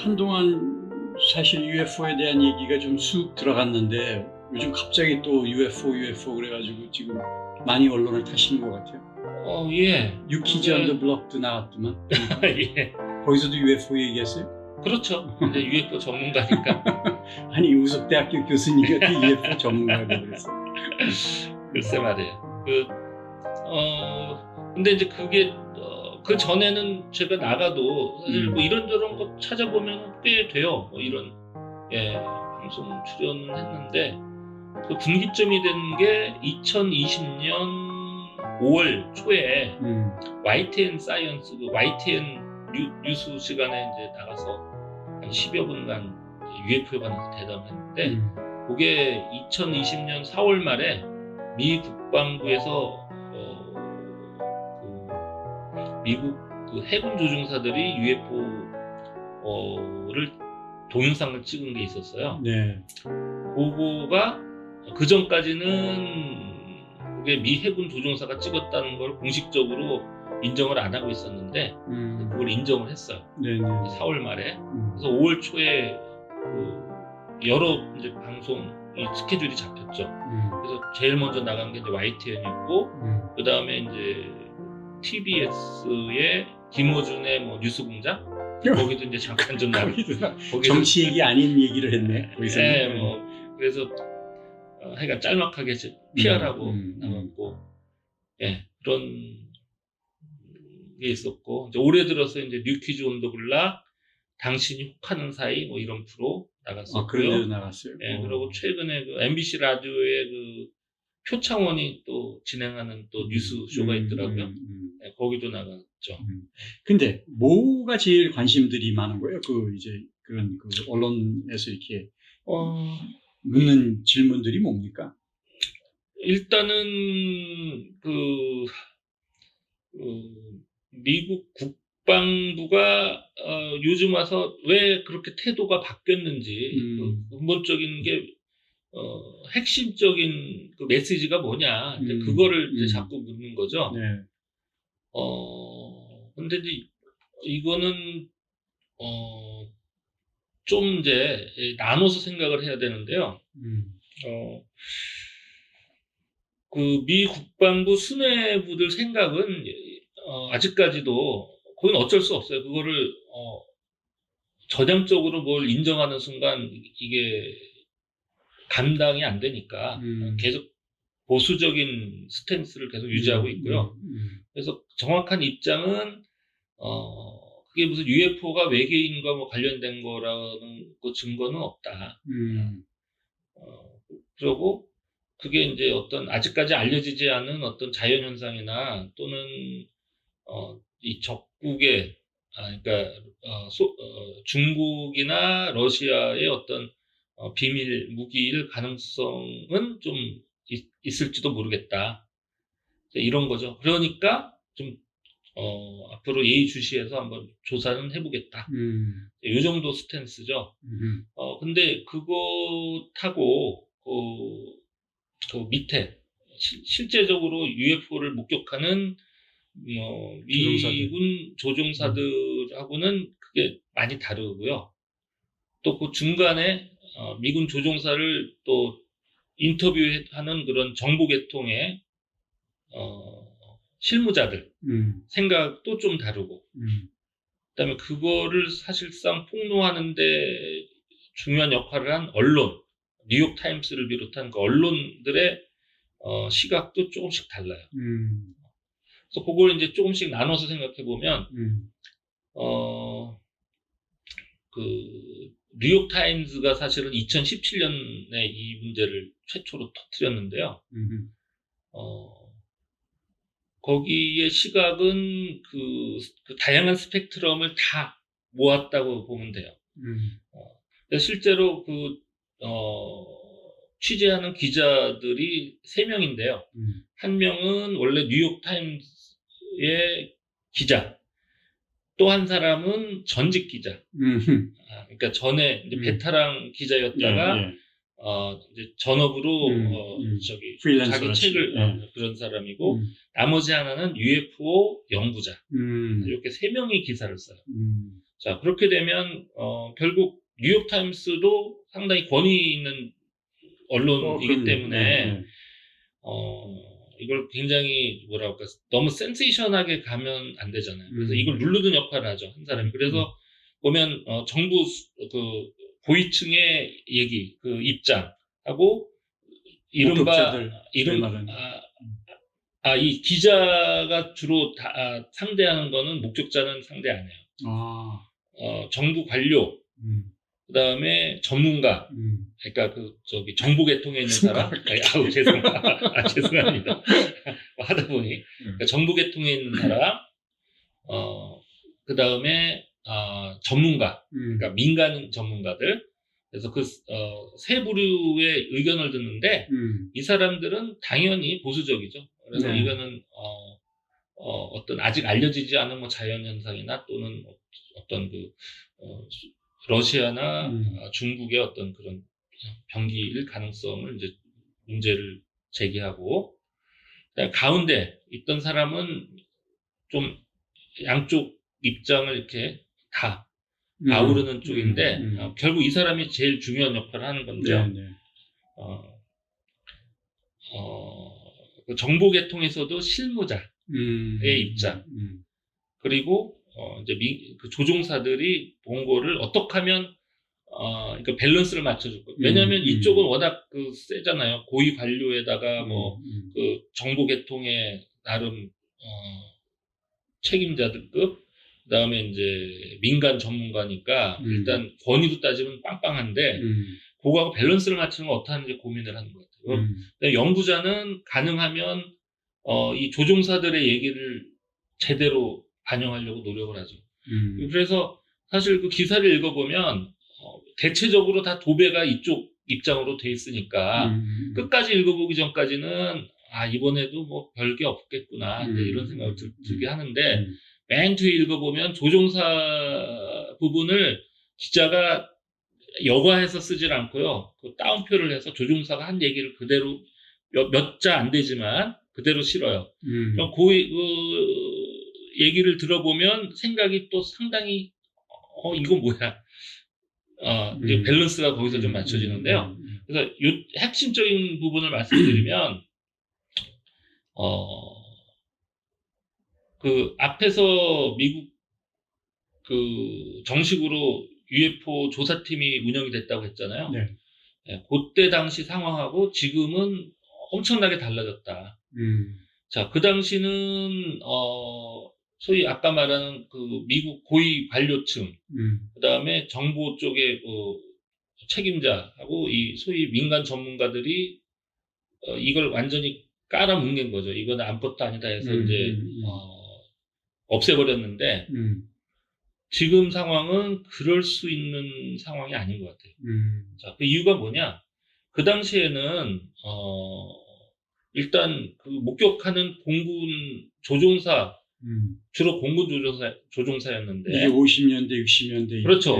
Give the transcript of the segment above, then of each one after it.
한동안 사실 UFO에 대한 얘기가 좀 쑥 들어갔는데 요즘 갑자기 또 UFO 그래가지고 지금 많이 언론을 타시는 것 같아요. 예. 뉴키즈 on the Block도 나왔더만. 예. 거기서도 UFO 얘기했어요? 그렇죠. 이제 UFO 전문가니까. 아니 우석대학교 교수님이 어떻게 UFO 전문가가 그랬어? 글쎄 말이에요. 근데 이제 그게 그 전에는 제가 나가도 사실 뭐 이런저런 거 찾아보면 꽤 돼요. 뭐 이런 방송 출연을 했는데 그 분기점이 된 게 2020년 5월 초에 YTN 사이언스, 그 YTN 뉴스 시간에 이제 나가서 한 10여 분간 UFO에 관해서 대담을 했는데 그게 2020년 4월 말에 미 국방부에서 미국 그 해군 조종사들이 UFO를 동영상을 찍은 게 있었어요. 네. 그거가 그 전까지는 그게 미 해군 조종사가 찍었다는 걸 공식적으로 인정을 안 하고 있었는데 그걸 인정을 했어요. 네네. 4월 말에. 그래서 5월 초에 그 여러 이제 방송이 스케줄이 잡혔죠. 그래서 제일 먼저 나간 게 이제 YTN이었고 그 다음에 이제 TBS의 김어준의 뭐 뉴스공장 거기도 이제 잠깐 좀 나고 정치 얘기 아닌 얘기를 했네. 네, 뭐 그래서 하여간 짤막하게 PR하고 나왔고 그런 게 있었고 이제 올해 들어서 이제 뉴퀴즈 온 더 블락 당신이 혹하는 사이 뭐 이런 프로 나갔었고요. 그런 데도 나갔어요. 그리고 최근에 그 MBC 라디오의 그 표창원이 또 진행하는 또 뉴스 쇼가 있더라고요. 거기도 나갔죠. 근데 뭐가 제일 관심들이 많은 거예요? 그 이제 그런 그 언론에서 이렇게 묻는 질문들이 뭡니까? 일단은 미국 국방부가 요즘 와서 왜 그렇게 태도가 바뀌었는지 근본적인 게 핵심적인 그 메시지가 뭐냐 이제 그거를 이제 자꾸 묻는 거죠. 네. 근데 이제 이거는 좀 이제 나눠서 생각을 해야 되는데요. 그 미 국방부 수뇌부들 생각은 아직까지도 그건 어쩔 수 없어요. 그거를 전향적으로 뭘 인정하는 순간 이게 감당이 안 되니까 계속 보수적인 스탠스를 계속 유지하고 있고요. 그래서 정확한 입장은 그게 무슨 UFO가 외계인과 뭐 관련된 거라는 그 증거는 없다. 그리고 그게 이제 어떤 아직까지 알려지지 않은 어떤 자연현상이나 또는 이 적국의 그러니까 중국이나 러시아의 어떤 비밀 무기일 가능성은 좀 있을지도 모르겠다. 이런 거죠. 그러니까 좀 앞으로 예의주시해서 한번 조사는 해보겠다. 이 정도 스탠스죠. 근데 그거 타고 그 밑에 실제적으로 UFO를 목격하는 미군 조종사들하고는 그게 많이 다르고요. 또 그 중간에 미군 조종사를 또 인터뷰하는 그런 정보계통의 실무자들 생각도 좀 다르고 그다음에 그거를 사실상 폭로하는데 중요한 역할을 한 언론 뉴욕타임스를 비롯한 그 언론들의 시각도 조금씩 달라요. 그래서 그걸 이제 조금씩 나눠서 생각해 보면 그 뉴욕타임스가 사실은 2017년에 이 문제를 최초로 터뜨렸는데요. 거기에 시각은 그 다양한 스펙트럼을 다 모았다고 보면 돼요. 실제로 취재하는 기자들이 3명인데요. 한 명은 원래 뉴욕타임스의 기자, 또 한 사람은 전직 기자. 그러니까 전에 이제 베테랑 기자였다가 이제 전업으로 자기 책을 그런 사람이고 나머지 하나는 UFO 연구자. 이렇게 3명이 기사를 써요. 자, 그렇게 되면 결국 뉴욕타임스도 상당히 권위 있는 언론이기 때문에 이걸 굉장히 뭐라 할까 너무 센세이션하게 가면 안 되잖아요. 그래서 이걸 누르는 역할을 하죠, 한 사람이. 그래서 보면 정부 그 고위층의 얘기, 그 입장하고 이른바 이 기자가 주로 상대하는 거는 목격자는 상대 안 해요. 정부 관료, 그다음에 전문가, 그러니까 정보 계통에 있는 사람. 아우 죄송합니다. 하다 보니 그러니까 정보 계통에 있는 사람, 그다음에 전문가, 그러니까 민간 전문가들. 그래서 세 부류의 의견을 듣는데 이 사람들은 당연히 보수적이죠. 그래서 네. 이거는 어떤 아직 알려지지 않은 뭐 자연현상이나 또는 어떤 러시아나 중국의 어떤 그런 병기일 가능성을 이제 문제를 제기하고, 가운데 있던 사람은 좀 양쪽 입장을 이렇게 다 아우르는 쪽인데 결국 이 사람이 제일 중요한 역할을 하는 건데요. 그 정보 계통에서도 실무자의 입장, 그리고 이제 그 조종사들이 본 거를 어떻게 하면 그러니까 밸런스를 맞춰줄 거예요. 왜냐하면 이쪽은 워낙 세잖아요. 고위 관료에다가 그 정보 계통의 나름 책임자들급, 그다음에 이제 민간 전문가니까 일단 권위도 따지면 빵빵한데 그거하고 밸런스를 맞추는 건 어떻게 하는지 고민을 하는 것 같아요. 연구자는 가능하면 이 조종사들의 얘기를 제대로 반영하려고 노력을 하죠. 그래서 사실 그 기사를 읽어보면 대체적으로 다 도배가 이쪽 입장으로 돼 있으니까 끝까지 읽어보기 전까지는 이번에도 뭐 별게 없겠구나 이런 생각을 들게 하는데 맨 뒤에 읽어보면 조종사 부분을 기자가 여과해서 쓰질 않고요. 그 따옴표를 해서 조종사가 한 얘기를 그대로 몇 자 안 되지만 그대로 실어요. 그 얘기를 들어보면 생각이 또 상당히 이거 뭐야? 이제 밸런스가 거기서 좀 맞춰지는데요. 그래서 이 핵심적인 부분을 말씀드리면 그 앞에서 미국 그 정식으로 UFO 조사팀이 운영이 됐다고 했잖아요. 네. 네, 그때 당시 상황하고 지금은 엄청나게 달라졌다. 자, 그 당시는 소위 아까 말하는 그 미국 고위 관료층, 그다음에 정보 쪽의 책임자하고 이 소위 민간 전문가들이 이걸 완전히 깔아뭉갠 거죠. 이건 아무것도 아니다 해서 이제 없애버렸는데 지금 상황은 그럴 수 있는 상황이 아닌 것 같아요. 자, 그 이유가 뭐냐? 그 당시에는 일단 그 목격하는 공군 조종사, 주로 공군 조종사였는데 이게 50년대, 60년대 그렇죠.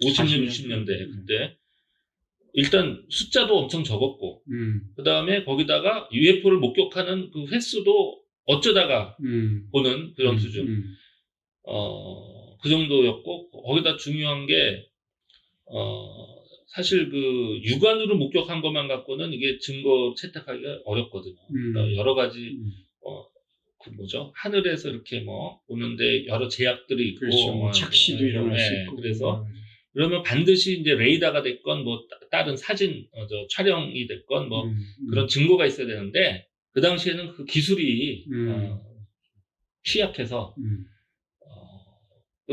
50년, 60년대 그때 일단 숫자도 엄청 적었고 그 다음에 거기다가 UFO를 목격하는 그 횟수도 어쩌다가 보는 그런 수준. 그 정도였고, 거기다 중요한 게, 사실 그 육안으로 목격한 것만 갖고는 이게 증거 채택하기가 어렵거든요. 그러니까 여러 가지, 그 뭐죠? 하늘에서 이렇게 뭐 오는데 여러 제약들이 있고, 그렇죠. 착시도 일어날 수 있고. 그래서, 그러면 반드시 이제 레이더가 됐건, 뭐 다른 사진, 촬영이 됐건, 뭐 그런 증거가 있어야 되는데, 그 당시에는 그 기술이, 취약해서,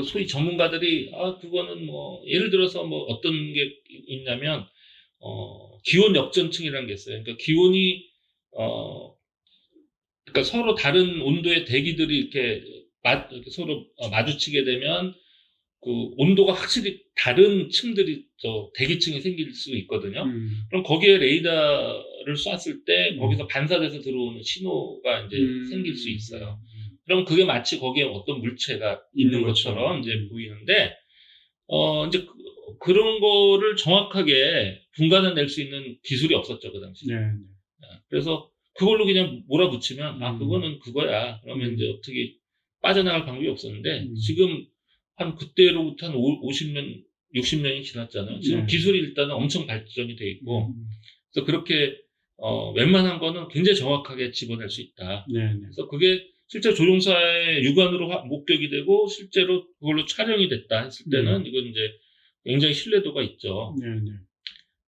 소위 전문가들이 그거는 뭐 예를 들어서 뭐 어떤 게 있냐면 기온 역전층이라는 게 있어요. 그러니까 기온이 그러니까 서로 다른 온도의 대기들이 이렇게 서로 마주치게 되면 그 온도가 확실히 다른 층들이 대기층이 생길 수 있거든요. 그럼 거기에 레이더를 쐈을 때 거기서 반사돼서 들어오는 신호가 이제 생길 수 있어요. 그럼 그게 마치 거기에 어떤 물체가 있는 것처럼 이제 보이는데, 이제 그런 거를 정확하게 분간해낼 수 있는 기술이 없었죠, 그 당시에. 네. 그래서 그걸로 그냥 몰아붙이면, 그거는 그거야. 그러면 이제 어떻게 빠져나갈 방법이 없었는데, 지금 한 그때로부터 한 50년, 60년이 지났잖아요. 지금 네. 기술이 일단은 엄청 발전이 돼 있고, 그래서 그렇게 웬만한 거는 굉장히 정확하게 집어낼 수 있다. 네, 네. 그래서 그게 실제 조종사의 육안으로 목격이 되고 실제로 그걸로 촬영이 됐다 했을 때는 이건 이제 굉장히 신뢰도가 있죠. 네, 네.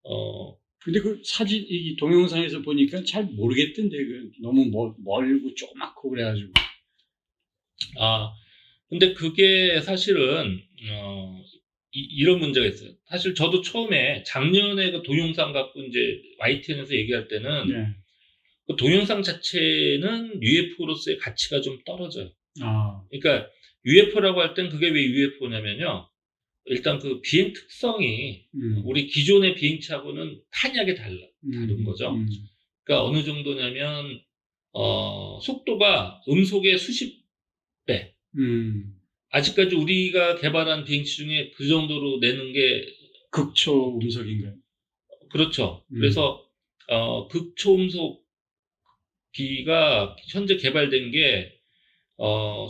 어, 근데 그 사진, 이 동영상에서 보니까 잘 모르겠던데, 그 너무 멀고 조그맣고 그래가지고. 근데 그게 사실은, 이런 문제가 있어요. 사실 저도 처음에 작년에 그 동영상 갖고 이제 YTN에서 얘기할 때는 네. 그 동영상 자체는 UFO로서의 가치가 좀 떨어져요. 그러니까 UFO라고 할 땐 그게 왜 UFO냐면요. 일단 그 비행 특성이 우리 기존의 비행체하고는 탄약이 다른 거죠. 그러니까 어느 정도냐면 속도가 음속의 수십 배. 아직까지 우리가 개발한 비행체 중에 그 정도로 내는 게 극초 음속인가요? 그렇죠. 그래서 극초음속 기가 현재 개발된 게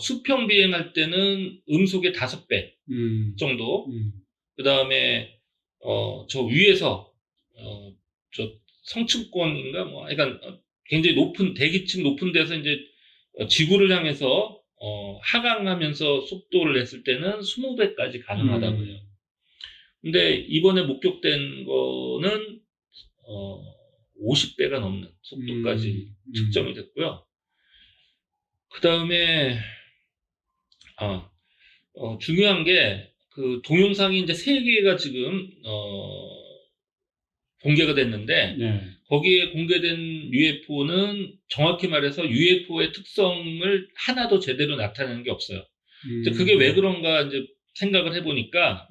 수평 비행할 때는 음속의 5배 정도. 그 다음에 저 위에서 저 성층권인가 뭐, 그러니까 굉장히 높은 대기층 높은 데서 이제 지구를 향해서 하강하면서 속도를 냈을 때는 20배까지 가능하다고 해요. 근데 이번에 목격된 거는 50배가 넘는 속도까지 측정이 됐고요. 그 다음에 중요한 게 그 동영상이 이제 3개가 지금 공개가 됐는데 네. 거기에 공개된 UFO는 정확히 말해서 UFO의 특성을 하나도 제대로 나타내는 게 없어요. 이제 그게 왜 그런가 이제 생각을 해보니까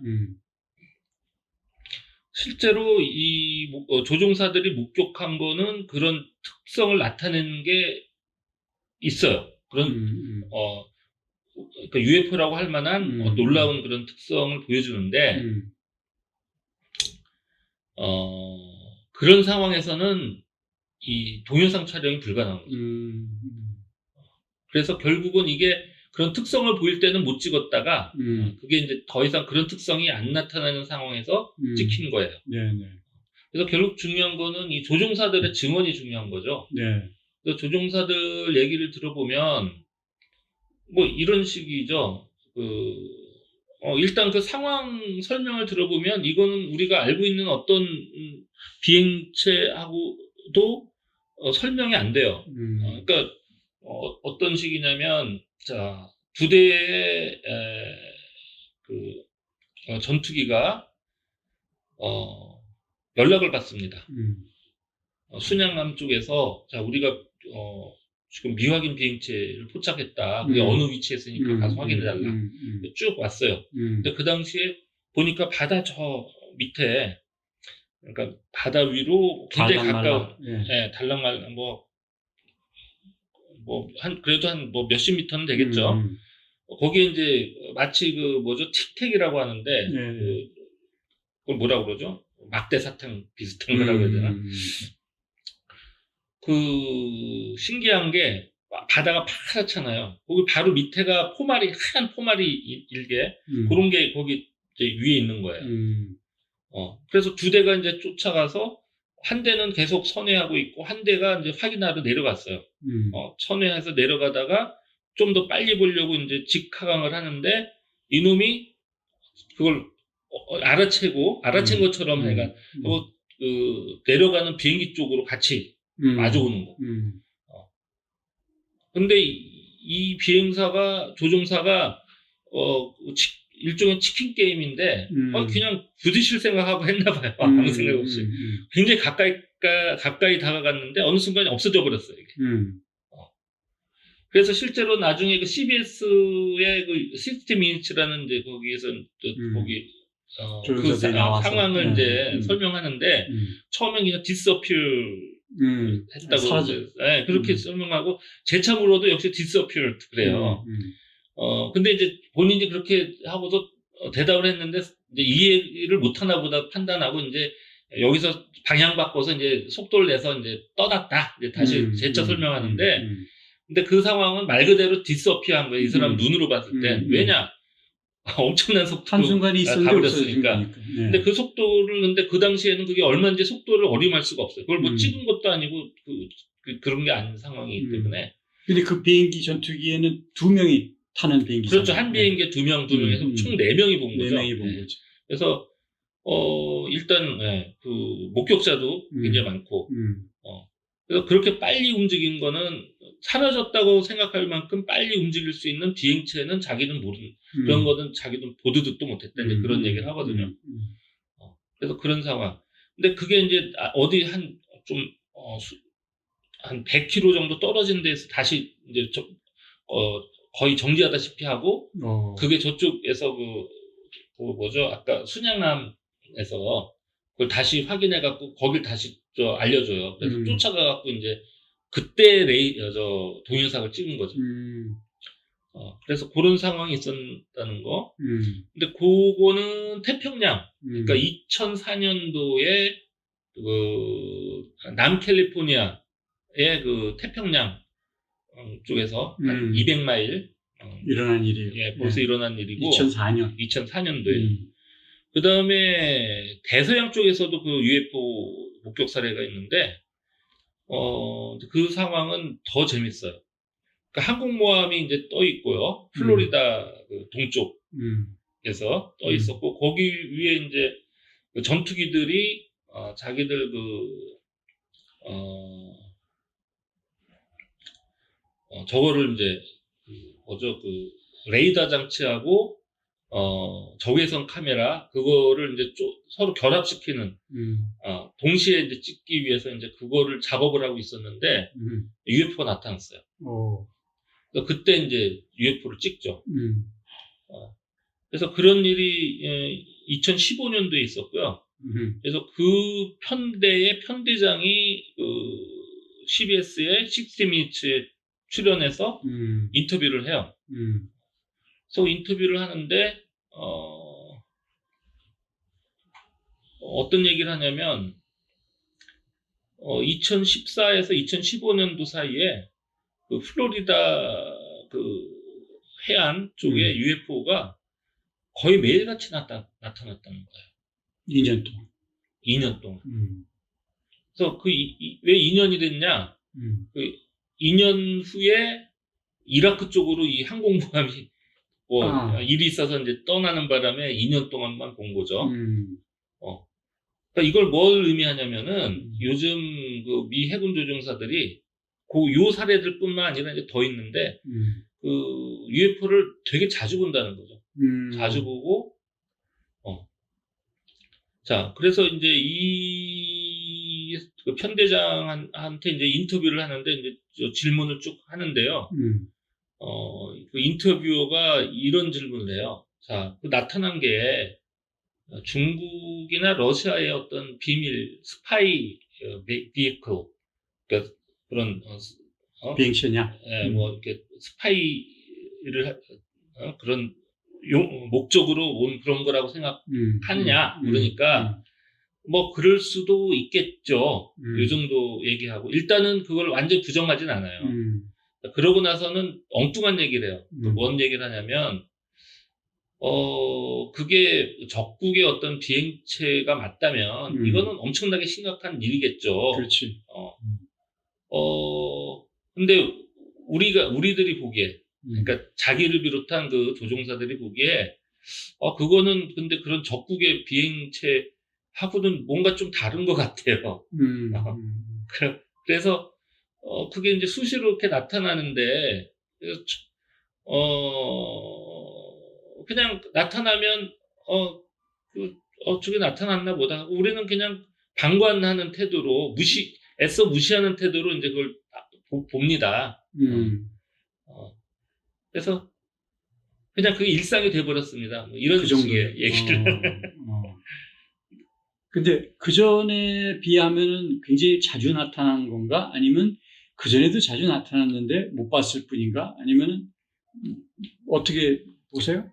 실제로 이 조종사들이 목격한 거는 그런 특성을 나타내는 게 있어요. 그런 그러니까 UFO라고 할 만한 놀라운 그런 특성을 보여주는데 그런 상황에서는 이 동영상 촬영이 불가능한 거죠. 그래서 결국은 이게 그런 특성을 보일 때는 못 찍었다가 그게 이제 더 이상 그런 특성이 안 나타나는 상황에서 찍힌 거예요. 네네. 그래서 결국 중요한 거는 이 조종사들의 증언이 중요한 거죠. 네. 그래서 조종사들 얘기를 들어보면 뭐 이런 식이죠. 일단 그 상황 설명을 들어보면 이거는 우리가 알고 있는 어떤 비행체하고도 설명이 안 돼요. 그러니까 어떤 식이냐면 자, 2대의 전투기가 연락을 받습니다. 순양함 쪽에서 자 우리가 지금 미확인 비행체를 포착했다. 그게 어느 위치에 있으니까 가서 확인해달라. 쭉 왔어요. 근데 그 당시에 보니까 바다 저 밑에, 그러니까 바다 위로 굉장히 가까운, 예, 달랑말, 그래도 한 몇십 미터는 되겠죠. 거기에 이제 마치 틱택이라고 하는데, 그걸 뭐라고 그러죠? 막대 사탕 비슷한 거라고 해야 되나? 신기한 게, 바다가 파랗잖아요. 거기 바로 밑에가 하얀 포말이 일게, 그런 게 거기 이제 위에 있는 거예요. 그래서 2대가 이제 쫓아가서, 한 대는 계속 선회하고 있고, 한 대가 이제 확인하러 내려갔어요. 선회해서 내려가다가, 좀 더 빨리 보려고 이제 직하강을 하는데, 이놈이 그걸 알아챈 것처럼 해가, 내려가는 비행기 쪽으로 같이 마주오는 거. 근데 이 조종사가, 일종의 치킨 게임인데, 그냥 부딪힐 생각하고 했나봐요. 아무 생각 없이. 굉장히 가까이 다가갔는데, 어느 순간에 없어져 버렸어요, 이게. 그래서 실제로 나중에 그 CBS의 그 60minutes라는 이제 거기에서 그 상황을 이제 설명하는데, 처음엔 그냥 disappear 했다고. 네, 그렇게 설명하고, 제 참으로도 역시 disappeared 그래요. 근데 이제 본인이 그렇게 하고서 대답을 했는데, 이제 이해를 못하나 보다 판단하고, 이제 여기서 방향 바꿔서 이제 속도를 내서 이제 떠났다. 이제 다시 재차 설명하는데, 근데 그 상황은 말 그대로 disappear한 거예요. 이 사람 눈으로 봤을 때. 왜냐? 엄청난 속도로 한순간에 있었는데 없어진 가버렸으니까. 거니까. 네. 근데 그 속도를 근데 그 당시에는 그게 얼마인지 속도를 어림할 수가 없어요. 그걸 뭐 음. 찍은 것도 아니고 그런 게 아닌 상황이기 때문에. 근데 그 비행기 전투기에는 2명이 타는 비행기죠. 그렇죠. 한 비행기에 2명 해서 총 4명이 본 거죠. 4명이 본 네. 거죠. 그래서 일단 그 목격자도 굉장히 많고 그래서 그렇게 빨리 움직인 거는 사라졌다고 생각할 만큼 빨리 움직일 수 있는 비행체는 자기는 모르는 그런 거는 자기는 보도 듣도 못했다 이제 그런 얘기를 하거든요. 그래서 그런 상황. 근데 그게 이제 어디 한 100km 정도 떨어진 데서 다시 이제 거의 정지하다시피 하고 그게 저쪽에서 그 뭐죠? 아까 순양함에서 그걸 다시 확인해 갖고 거길 다시 알려줘요. 그래서 쫓아가 갖고 이제 그때 동영상을 찍은 거죠. 그래서 그런 상황이 있었다는 거. 근데 그거는 태평양. 그러니까 2004년도에 그 남캘리포니아의 그 태평양 쪽에서 한 200마일 일어난 일이에요. 예, 벌써 일어난 일이고 2004년도에. 그 다음에 대서양 쪽에서도 그 UFO 목격 사례가 있는데 그 상황은 더 재밌어요. 그러니까 항공모함이 이제 떠 있고요. 플로리다 그 동쪽에서 떠 있었고 거기 위에 이제 그 전투기들이 자기들 저거를 이제 그 레이더 장치하고 적외선 카메라 그거를 이제 서로 결합시키는 동시에 이제 찍기 위해서 이제 그거를 작업을 하고 있었는데 UFO가 나타났어요. 그래서 그때 이제 UFO를 찍죠. 그래서 그런 일이 2015년도에 있었고요. 그래서 그 편대의 편대장이 그 CBS의 60minutes에 출연해서 인터뷰를 해요. 그래서 인터뷰를 하는데 어떤 얘기를 하냐면 2014에서 2015년도 사이에 그 플로리다 그 해안 쪽에 UFO가 거의 매일같이 나타났다는 거예요. 2년 동안. 2년 동안. 그래서 왜 2년이 됐냐? 그 2년 후에 이라크 쪽으로 이 항공모함이 일이 있어서 이제 떠나는 바람에 2년 동안만 본 거죠. 그러니까 이걸 뭘 의미하냐면은 요즘 그 미 해군 조종사들이 요 사례들뿐만 아니라 이제 더 있는데 그 UFO를 되게 자주 본다는 거죠. 자주 보고 자 그래서 이제 그 편대장한테 이제 인터뷰를 하는데 이제 질문을 쭉 하는데요. 그 인터뷰어가 이런 질문을 해요. 자, 그 나타난 게 중국이나 러시아의 어떤 비밀 스파이 비에클 그러니까 그런 비행체냐? 뭐 이렇게 스파이를 그런 목적으로 온 그런 거라고 생각하느냐 그러니까 뭐 그럴 수도 있겠죠. 이 정도 얘기하고 일단은 그걸 완전히 부정하진 않아요. 그러고 나서는 엉뚱한 얘기를 해요. 뭔 얘기를 하냐면 그게 적국의 어떤 비행체가 맞다면 이거는 엄청나게 심각한 일이겠죠. 그렇지. 근데 우리들이 보기에 그러니까 자기를 비롯한 그 조종사들이 보기에 그거는 근데 그런 적국의 비행체하고는 뭔가 좀 다른 것 같아요. 그래서 그게 이제 수시로 이렇게 나타나는데 그냥 나타나면 저게 나타났나 보다. 우리는 그냥 방관하는 태도로 애써 무시하는 태도로 이제 그걸 봅니다. 그래서 그냥 그게 일상이 돼버렸습니다. 뭐 이런 식의 얘기를. 근데 그 전에 비하면은 굉장히 자주 나타난 건가? 아니면 그 전에도 자주 나타났는데 못 봤을 뿐인가? 아니면은 어떻게 보세요?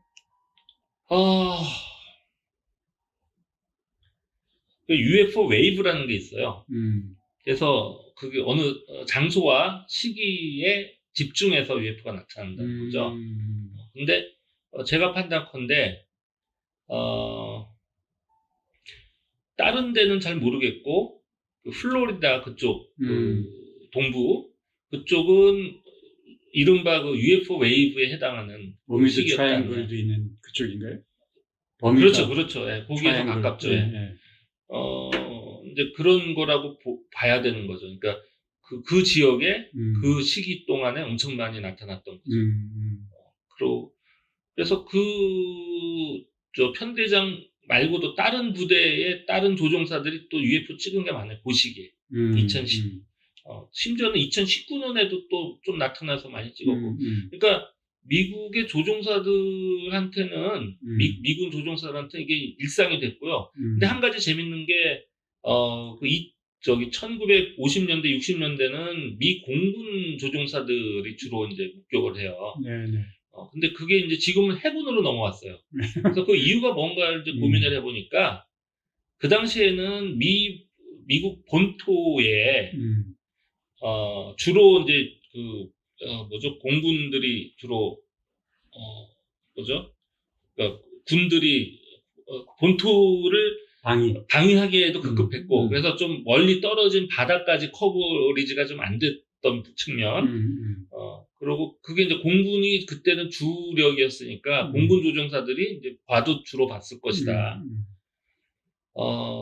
UFO 웨이브라는 게 있어요. 그래서 그게 어느 장소와 시기에 집중해서 UFO가 나타난다는 거죠. 근데 제가 판단컨대 다른 데는 잘 모르겠고 그 플로리다 그쪽 그 동부 그쪽은 이른바 그 UFO 웨이브에 해당하는 버뮤다 시기였다는 트라이앵글도 있는 그쪽인가요? 그렇죠, 그렇죠. 예, 거기에서 트라이앵글. 가깝죠. 예, 예. 예. 이제 그런 거라고 봐야 되는 거죠. 그러니까 그 지역에 그 시기 동안에 엄청 많이 나타났던 거죠. 그래서 저 편대장 말고도 다른 부대의 다른 조종사들이 또 UFO 찍은 게 많아요. 그 시기에. 2010. 심지어는 2019년에도 또 좀 나타나서 많이 찍었고. 그러니까 미국의 조종사들한테는 미군 조종사들한테 이게 일상이 됐고요. 근데 한 가지 재밌는 게 저기 1950년대, 60년대는 미 공군 조종사들이 주로 이제 목격을 해요. 네네. 근데 그게 이제 지금은 해군으로 넘어왔어요. 그래서 그 이유가 뭔가를 이제 고민을 해보니까 그 당시에는 미국 본토에 주로 이제 공군들이 주로 그러니까 군들이 본토를 방위하기에도 급급했고 그래서 좀 멀리 떨어진 바다까지 커버리지가 좀 안 됐던 측면. 그리고 그게 이제 공군이 그때는 주력이었으니까 공군 조종사들이 이제 봐도 주로 봤을 것이다.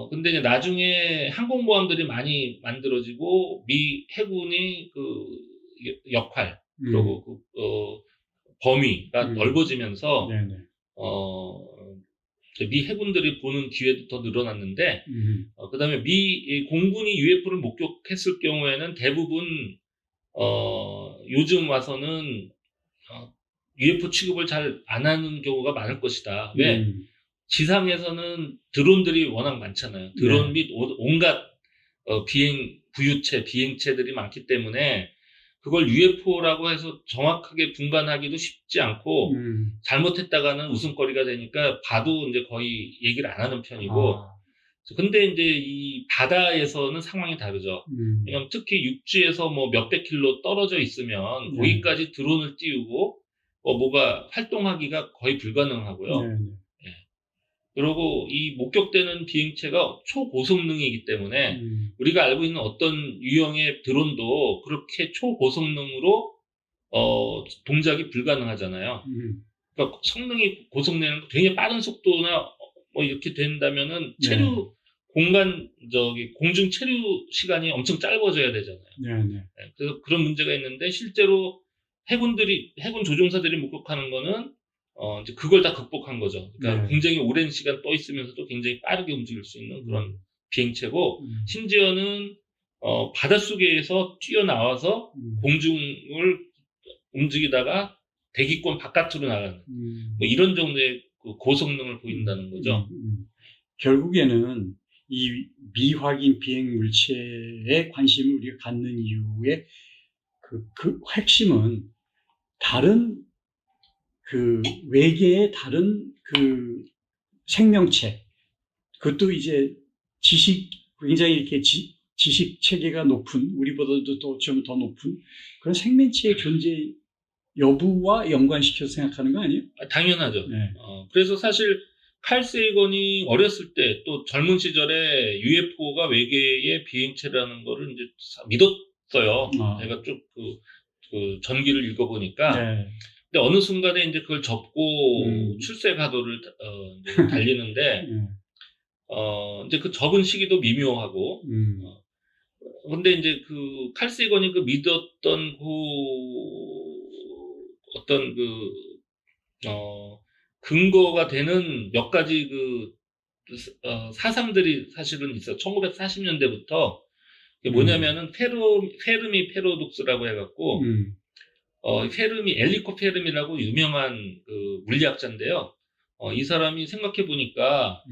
근데 이제 나중에 항공모함들이 많이 만들어지고 미 해군이 그 역할 그리고 범위가 넓어지면서 미 해군들이 보는 기회도 더 늘어났는데 그다음에 미 공군이 UFO를 목격했을 경우에는 대부분 요즘 와서는 UFO 취급을 잘 안 하는 경우가 많을 것이다. 왜? 지상에서는 드론들이 워낙 많잖아요. 드론 및 온갖 비행체들이 많기 때문에 그걸 UFO라고 해서 정확하게 분간하기도 쉽지 않고 잘못했다가는 웃음거리가 되니까 봐도 이제 거의 얘기를 안 하는 편이고 근데 이제 이 바다에서는 상황이 다르죠. 왜냐면 특히 육지에서 뭐 몇백 킬로 떨어져 있으면 거기까지 드론을 띄우고 뭐가 활동하기가 거의 불가능하고요. 그리고 이 목격되는 비행체가 초고성능이기 때문에 우리가 알고 있는 어떤 유형의 드론도 그렇게 초고성능으로 동작이 불가능하잖아요. 그러니까 성능이 고성능은 굉장히 빠른 속도나 뭐 이렇게 된다면은 공중 체류 시간이 엄청 짧아져야 되잖아요. 그래서 그런 문제가 있는데 실제로 해군 조종사들이 목격하는 거는 이제 그걸 다 극복한 거죠. 그러니까 굉장히 오랜 시간 떠 있으면서도 굉장히 빠르게 움직일 수 있는 그런 비행체고, 심지어는 바닷속에서 뛰어나와서 공중을 움직이다가 대기권 바깥으로 나가는 뭐 이런 정도의 그 고성능을 보인다는 거죠. 결국에는 이 미확인 비행 물체에 관심을 우리가 갖는 이유의 그 핵심은 다른 외계의 다른 생명체, 그것도 이제 굉장히 이렇게 지식 체계가 높은, 우리보다도 좀 더 높은 그런 생명체의 존재 여부와 연관시켜서 생각하는 거 아니에요? 당연하죠. 그래서 사실 칼 세이건이 어렸을 때 또 젊은 시절에 UFO가 외계의 비행체라는 거를 이제 믿었어요. 제가 쭉 그 전기를 읽어보니까. 근데 어느 순간에 이제 그걸 접고 출세 가도를 이제 달리는데, 이제 그 접은 시기도 미묘하고, 근데 이제 그 칼 세이건이 믿었던 어떤 근거가 되는 몇 가지 사상들이 사실은 있어요. 1940년대부터. 그게 뭐냐면은 페르미 패러독스라고 해갖고, 엘리코 페르미라고 유명한 물리학자인데요. 이 사람이 생각해보니까,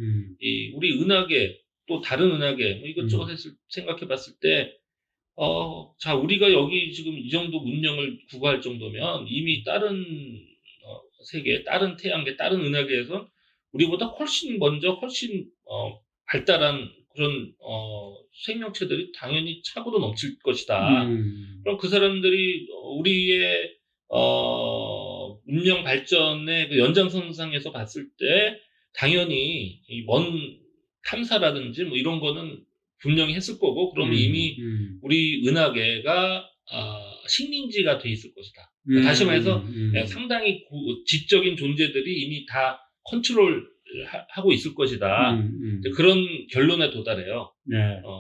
우리 은하계, 또 다른 은하계, 뭐 이것저것 생각해봤을 때, 자, 우리가 여기 지금 이 정도 문명을 구가할 정도면 이미 다른 세계, 다른 태양계, 다른 은하계에선 우리보다 훨씬 먼저, 훨씬 발달한 그런 생명체들이 당연히 차고도 넘칠 것이다. 그럼 그 사람들이 우리의 문명 발전의 그 연장선상에서 봤을 때 당연히 이 먼 탐사라든지 뭐 이런 거는 분명히 했을 거고, 그러면 이미 우리 은하계가 식민지가 돼 있을 것이다. 다시 말해서 상당히 지적인 존재들이 이미 다 컨트롤하고 있을 것이다. 그런 결론에 도달해요. 네.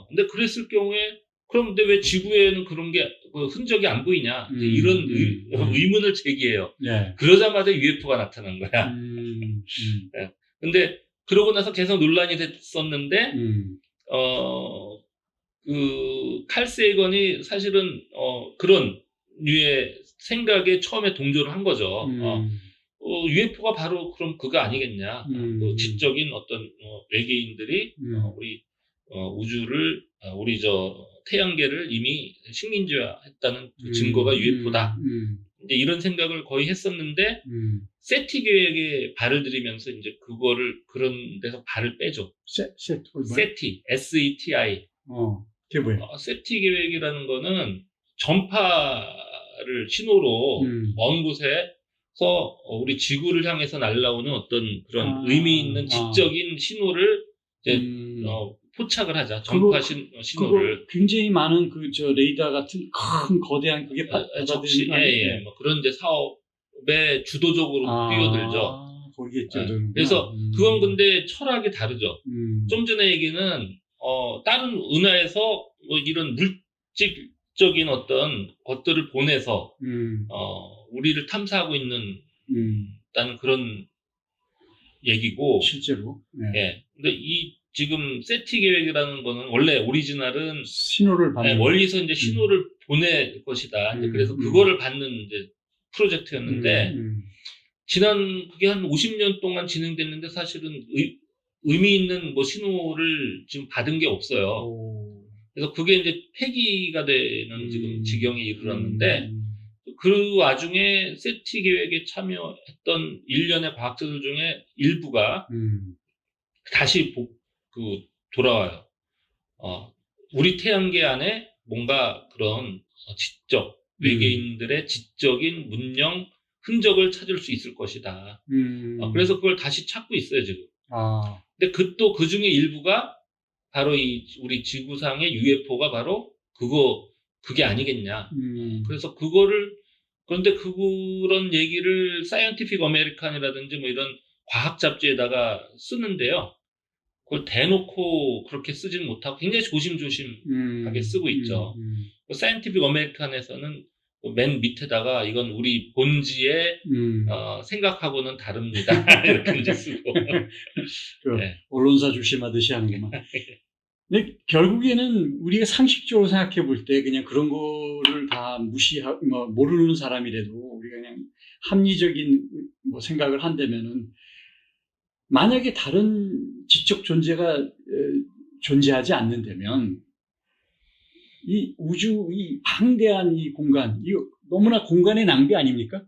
근데 그랬을 경우에 그럼 근데 왜 지구에는 그런 게 흔적이 안 보이냐? 이제 이런 의문을 제기해요. 네. 그러자마자 UFO가 나타난 거야. 네. 근데 그러고 나서 계속 논란이 됐었는데 칼 세이건이 사실은 그런 류의 생각에 처음에 동조를 한 거죠. UFO가 바로 그럼 그거 아니겠냐? 그 지적인 어떤 외계인들이 우리 우주를 우리 태양계를 이미 식민지화했다는 그 증거가 UFO다. 이제 이런 생각을 거의 했었는데 세티 계획에 발을 들이면서 이제 그거를 그런 데서 발을 빼죠. 세티, SETI. 그게 뭐예요? 세티 계획이라는 거는 전파를 신호로 먼 곳에서 우리 지구를 향해서 날아오는 어떤 그런 의미 있는 지적인 신호를 이제 포착을 하자. 전파 신호를. 굉장히 많은 레이더 같은 큰 거대한 그게 받아들이는 거 아니에요? 뭐 그런 이제 사업에 주도적으로 뛰어들죠. 거기겠죠. 그래서 그건 근데 철학이 다르죠. 좀 전에 얘기는 다른 은하에서 뭐 이런 물질적인 어떤 것들을 보내서 우리를 탐사하고 있는 다는 그런 얘기고, 실제로. 네. 예. 근데 이 지금 세티 계획이라는 거는 원래 오리지널은 신호를 받는 멀리서 이제 신호를 보낼 것이다. 이제 그래서 그거를 받는 이제 프로젝트였는데 지난 그게 한 50년 동안 진행됐는데 사실은 의미 있는 뭐 신호를 지금 받은 게 없어요. 그래서 그게 이제 폐기가 되는 지금 지경에 이르렀는데 그 와중에 세티 계획에 참여했던 일련의 과학자들 중에 일부가 다시 돌아와요. 우리 태양계 안에 뭔가 그런 지적, 외계인들의 지적인 문명 흔적을 찾을 수 있을 것이다. 그래서 그걸 다시 찾고 있어요, 지금. 근데 또 그 중에 일부가 바로 우리 지구상의 UFO가 바로 그게 아니겠냐. 그래서 그런데 그런 얘기를 사이언티픽 아메리칸이라든지 뭐 이런 과학 잡지에다가 쓰는데요. 그걸 대놓고 그렇게 쓰지는 못하고 굉장히 조심조심하게 쓰고 있죠. 사이언티픽 아메리칸에서는 맨 밑에다가 이건 우리 본지의 생각하고는 다릅니다. 이렇게 이제 쓰고. 네. 언론사 조심하듯이 하는구만. 근데 결국에는 우리가 상식적으로 생각해 볼 때 그냥 그런 거를 다 무시하고 모르는 사람이라도 우리가 그냥 합리적인 생각을 한다면은 만약에 다른 지적 존재가 존재하지 않는다면 이 우주, 이 방대한 이 공간, 이거 너무나 공간의 낭비 아닙니까?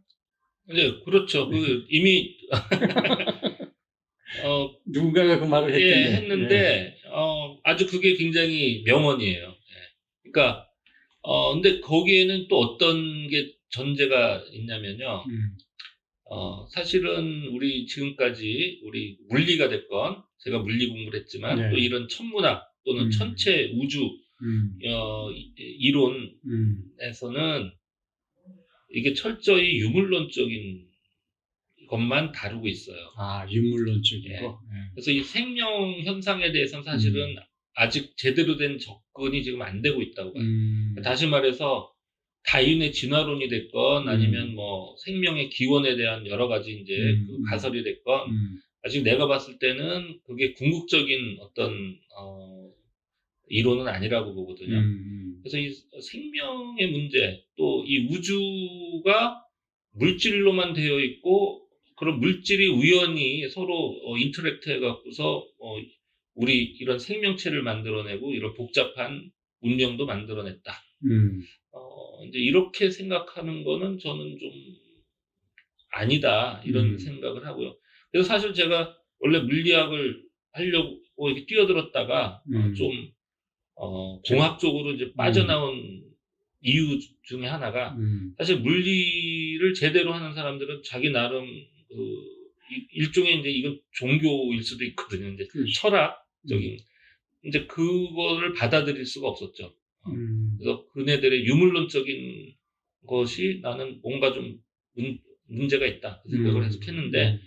네, 그렇죠. 이미 누군가가 그 말을 했는데 아주 그게 굉장히 명언이에요. 예. 그러니까 근데 거기에는 또 어떤 게 전제가 있냐면요. 사실은 우리 지금까지 우리 물리가 됐건 제가 물리 공부를 했지만 또 이런 천문학 또는 천체 우주 이론에서는 이게 철저히 유물론적인 것만 다루고 있어요. 유물론적인 예. 거. 그래서 이 생명 현상에 대해서는 사실은 아직 제대로 된 접근이 지금 안 되고 있다고 봐요. 다시 말해서 다윈의 진화론이 됐건 아니면 뭐 생명의 기원에 대한 여러 가지 이제 그 가설이 됐건 아직 내가 봤을 때는 그게 궁극적인 어떤 이론은 아니라고 보거든요. 그래서 이 생명의 문제, 또 이 우주가 물질로만 되어 있고 그런 물질이 우연히 서로 인터랙트 해갖고서 우리 이런 생명체를 만들어내고 이런 복잡한 운명도 만들어냈다. 이제 이렇게 생각하는 거는 저는 좀 아니다 이런 생각을 하고요. 그래서 사실 제가 원래 물리학을 하려고 이렇게 뛰어들었다가 좀 공학 쪽으로 이제 빠져나온 이유 중에 하나가 사실 물리를 제대로 하는 사람들은 자기 나름 일종의 이제 이건 종교일 수도 있거든요. 이제 그렇죠. 철학적인 이제 그거를 받아들일 수가 없었죠. 그래서 그네들의 유물론적인 것이 나는 뭔가 좀 문제가 있다 그 생각을 해석했는데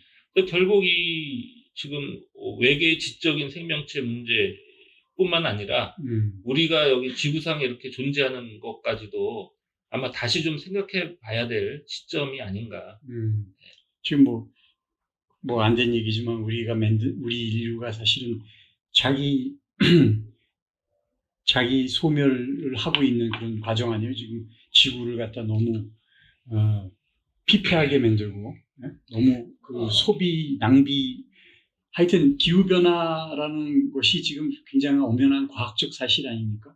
결국 이 지금 외계의 지적인 생명체 문제뿐만 아니라 우리가 여기 지구상에 이렇게 존재하는 것까지도 아마 다시 좀 생각해 봐야 될 시점이 아닌가. 지금 뭐 안 된 얘기지만 우리 인류가 사실은 자기 소멸을 하고 있는 그런 과정 아니에요. 지금 지구를 갖다 너무 피폐하게 만들고 너무 그 소비 낭비 하여튼 기후변화라는 것이 지금 굉장히 엄연한 과학적 사실 아닙니까?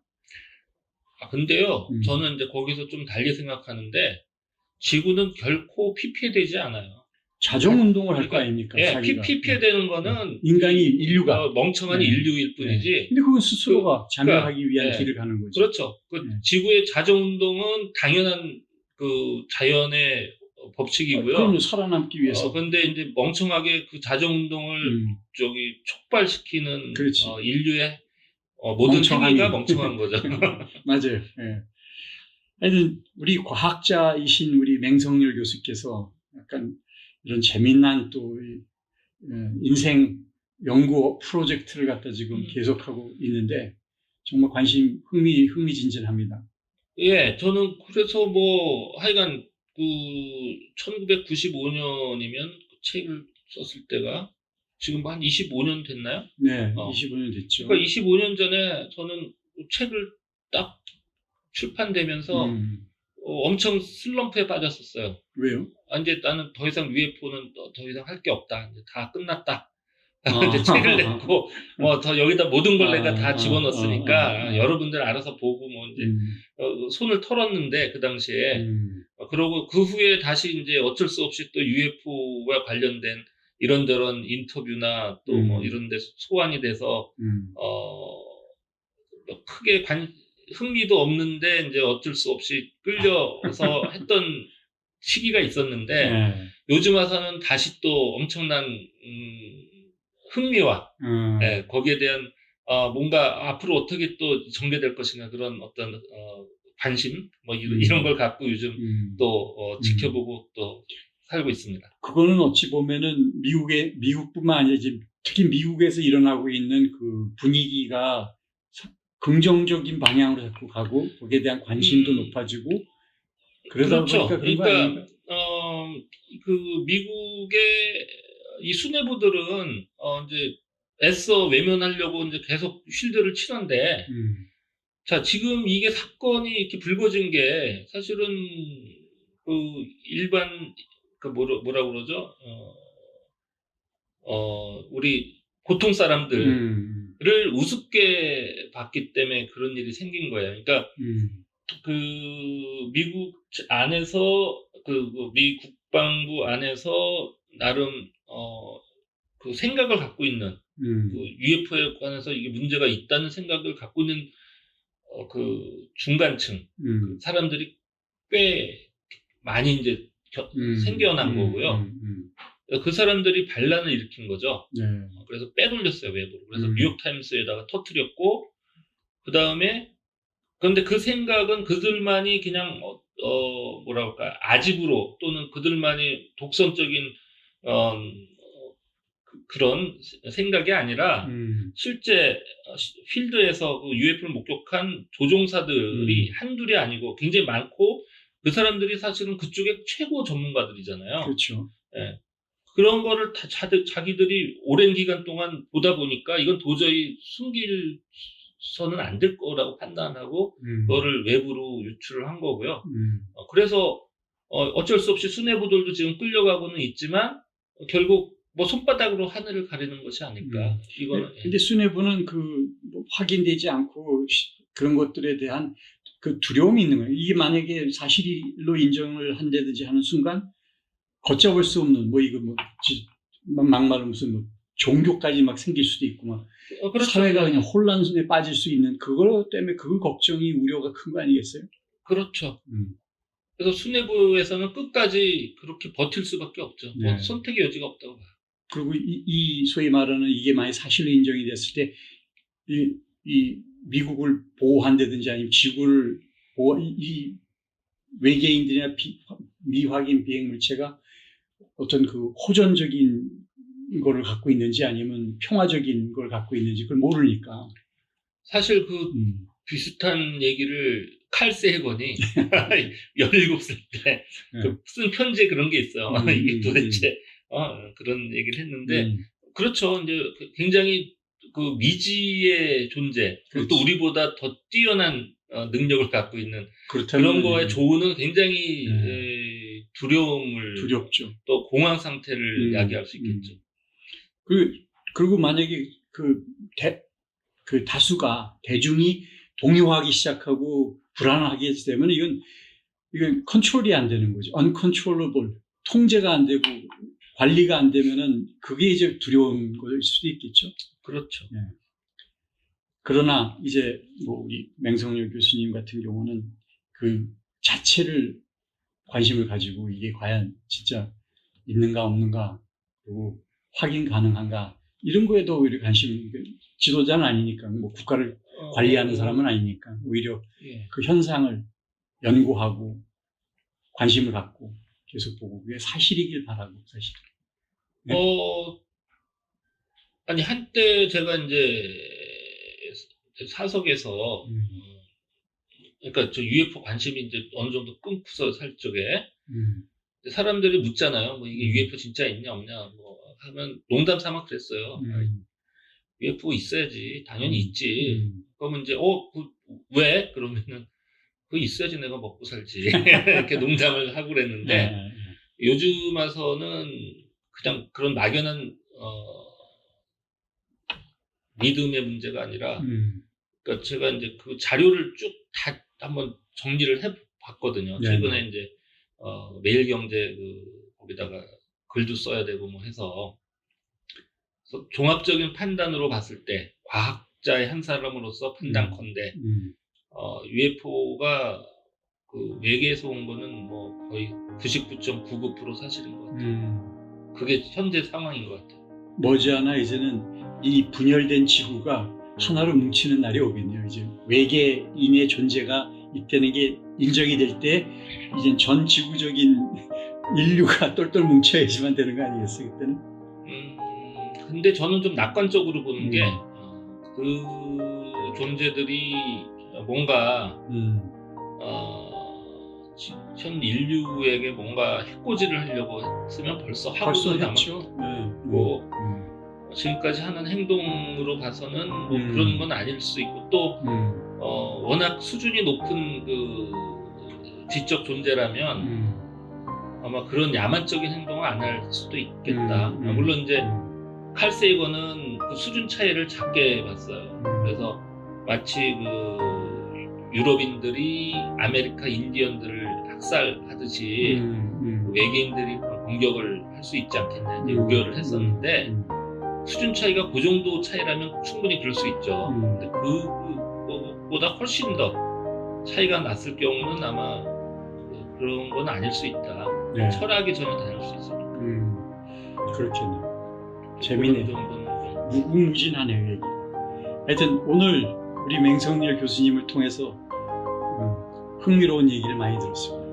근데요, 저는 이제 거기서 좀 달리 생각하는데, 지구는 결코 피폐되지 않아요. 자정운동을 할 거 아닙니까? 예, 자기가. 피폐되는 거는 인류가 멍청한 인류일 뿐이지. 근데 그건 스스로가 자멸하기 위한 길을 가는 거죠. 그렇죠. 지구의 자정운동은 당연한 그 자연의 법칙이고요. 그럼요, 살아남기 위해서. 근데 이제 멍청하게 그 자정운동을 촉발시키는 인류의 모든 행위가 멍청한 거죠. 맞아요. 예. 하여튼 우리 과학자이신 우리 맹성열 교수께서 약간 이런 재미난 또 인생 연구 프로젝트를 갖다 지금 계속하고 있는데 정말 흥미진진합니다. 예, 저는 그래서 하여간 1995년이면 그 책을 썼을 때가 지금 한 25년 됐나요? 네, 25년 됐죠. 그러니까 25년 전에 저는 책을 딱 출판되면서 엄청 슬럼프에 빠졌었어요. 왜요? 이제 나는 더 이상 UFO는 더 이상 할 게 없다. 이제 다 끝났다. 이제 책을 냈고, 더 여기다 모든 걸 내가 다 집어넣었으니까, 여러분들 알아서 보고, 이제, 손을 털었는데, 그 당시에. 그러고 그 후에 다시 이제 어쩔 수 없이 또 UFO와 관련된 이런저런 인터뷰나 또 이런 데 소환이 돼서, 크게 흥미도 없는데, 이제 어쩔 수 없이 끌려서 했던 시기가 있었는데, 요즘 와서는 다시 또 엄청난, 흥미와 거기에 대한 뭔가 앞으로 어떻게 또 전개될 것인가 그런 어떤 관심 이런 걸 갖고 요즘 또 지켜보고 또 살고 있습니다. 그거는 어찌 보면은 미국뿐만 아니라 이제 특히 미국에서 일어나고 있는 그 분위기가 긍정적인 방향으로 자꾸 가고 거기에 대한 관심도 높아지고 그러다 그렇죠. 보니까 그런 거 아닙니까? 그 미국의 이 수뇌부들은 이제 애써 외면하려고 이제 계속 쉴드를 치는데, 자 지금 이게 사건이 이렇게 불거진 게 사실은 그 일반 그 뭐라 그러죠? 우리 보통 사람들을 우습게 봤기 때문에 그런 일이 생긴 거예요. 그러니까 그 미국 안에서 미 국방부 안에서 나름 그 생각을 갖고 있는 그 UFO에 관해서 이게 문제가 있다는 생각을 갖고 있는 그 중간층 그 사람들이 꽤 많이 이제 생겨난 거고요. 그 사람들이 반란을 일으킨 거죠. 그래서 빼돌렸어요, 외부로. 그래서 뉴욕타임스에다가 터뜨렸고, 그 다음에 그런데 그 생각은 그들만이 그냥 뭐라 그럴까 아집으로 또는 그들만이 독선적인 그런 생각이 아니라 실제 필드에서 그 UFO를 목격한 조종사들이 한둘이 아니고 굉장히 많고 그 사람들이 사실은 그쪽의 최고 전문가들이잖아요. 그렇죠. 예. 그런 거를 다 자기들이 오랜 기간 동안 보다 보니까 이건 도저히 숨길서는 안 될 거라고 판단하고 그거를 외부로 유출을 한 거고요. 그래서 어쩔 수 없이 수뇌부들도 지금 끌려가고는 있지만 결국 손바닥으로 하늘을 가리는 것이 아닐까. 이거는. 근데 수뇌부는 확인되지 않고 그런 것들에 대한 그 두려움이 있는 거예요. 이게 만약에 사실로 인정을 한다든지 하는 순간 걷잡을 수 없는 막말로 무슨 종교까지 막 생길 수도 있고 그렇죠. 사회가 그냥 혼란에 빠질 수 있는 그거 때문에 그 걱정이 우려가 큰 거 아니겠어요? 그렇죠. 음. 그래서 수뇌부에서는 끝까지 그렇게 버틸 수밖에 없죠. 뭐 네. 선택의 여지가 없다고 봐요. 그리고 이 소위 말하는 이게 만약 사실로 인정이 됐을 때 이 미국을 보호한다든지 아니면 지구를 이 외계인들이나 미확인 비행 물체가 어떤 그 호전적인 거를 갖고 있는지 아니면 평화적인 걸 갖고 있는지 그걸 모르니까. 사실 그 비슷한 얘기를 칼 세이건이 17살 때 쓴 편지에 그런 게 있어요. 이게 도대체 그런 얘기를 했는데 그렇죠. 이제 굉장히 그 미지의 존재, 그리고 또 우리보다 더 뛰어난 능력을 갖고 있는 그런 거에 조우는 굉장히 두렵죠. 또 공황 상태를 야기할 수 있겠죠. 그리고 만약에 그 다수가 대중이 동요하기 시작하고 불안하게 되면 이건 컨트롤이 안 되는 거죠. uncontrollable. 통제가 안 되고 관리가 안 되면은 그게 이제 두려운 거일 수도 있겠죠. 그렇죠. 네. 그러나 이제 뭐 우리 맹성열 교수님 같은 경우는 그 자체를 관심을 가지고 이게 과연 진짜 있는가 없는가 그리고 확인 가능한가 이런 거에도 오히려 관심이 지도자는 아니니까 뭐 국가를 관리하는 사람은 아니니까 오히려 그 현상을 연구하고 관심을 갖고 계속 보고 그게 사실이길 바라고 사실. 네? 아니 한때 제가 이제 사석에서 그러니까 저 UFO 관심이 이제 어느 정도 끊고서 살 적에 사람들이 묻잖아요. 뭐 이게 UFO 진짜 있냐 없냐 뭐 하면 농담 삼아 그랬어요. UFO 있어야지 당연히 있지. 그러면 이제 왜? 그러면은 그거 있어야지 내가 먹고 살지. 이렇게 농담을 하고 그랬는데 요즘 와서는 그냥 그런 막연한 믿음의 문제가 아니라 그러니까 제가 이제 그 자료를 쭉 다 한번 정리를 해봤거든요. 최근에 이제 매일경제 거기다가 글도 써야 되고 뭐 해서 그래서 종합적인 판단으로 봤을 때 과학자의 한 사람으로서 판단컨대 UFO가 그 외계에서 온 거는 뭐 거의 99.99% 사실인 것 같아요. 그게 현재 상황인 것 같아요. 머지않아 이제는 이 분열된 지구가 하나로 뭉치는 날이 오겠네요. 이제 외계인의 존재가 있다는 게 인정이 될 때 이제 전 지구적인 인류가 똘똘 뭉쳐야지만 되는 거 아니겠어요, 그때는? 근데 저는 좀 낙관적으로 보는 게 그 존재들이 뭔가 현 인류에게 뭔가 해코지를 하려고 했으면 벌써 하고도 했죠. 뭐 지금까지 하는 행동으로 봐서는 뭐 그런 건 아닐 수 있고 또 워낙 수준이 높은 그 지적 존재라면 아마 그런 야만적인 행동을 안 할 수도 있겠다. 물론 이제 칼 세이건은 그 수준 차이를 작게 봤어요. 그래서 마치 그 유럽인들이 아메리카 인디언들을 학살하듯이 외계인들이 그런 공격을 할 수 있지 않겠냐 이제 우려를 했었는데 수준 차이가 그 정도 차이라면 충분히 그럴 수 있죠. 근데 그거보다 훨씬 더 차이가 났을 경우는 아마 그런 건 아닐 수 있다. 철학이 전혀 다를 수 있으니까. 그렇겠네요. 재미네요. 무궁무진하네요, 얘기. 하여튼 오늘 우리 맹성열 교수님을 통해서 흥미로운 얘기를 많이 들었습니다.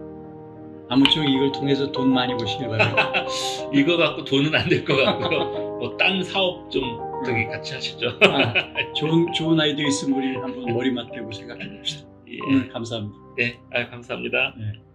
아무쪼록 이걸 통해서 돈 많이 버시길 바랍니다. 이거 갖고 돈은 안 될 것 같고요. 뭐 딴 사업 좀 저기 같이 하시죠. 좋은 아이디어 있으면 우리 한번 머리 맞대고 생각해 봅시다. 오늘 감사합니다. 네, 감사합니다. 네.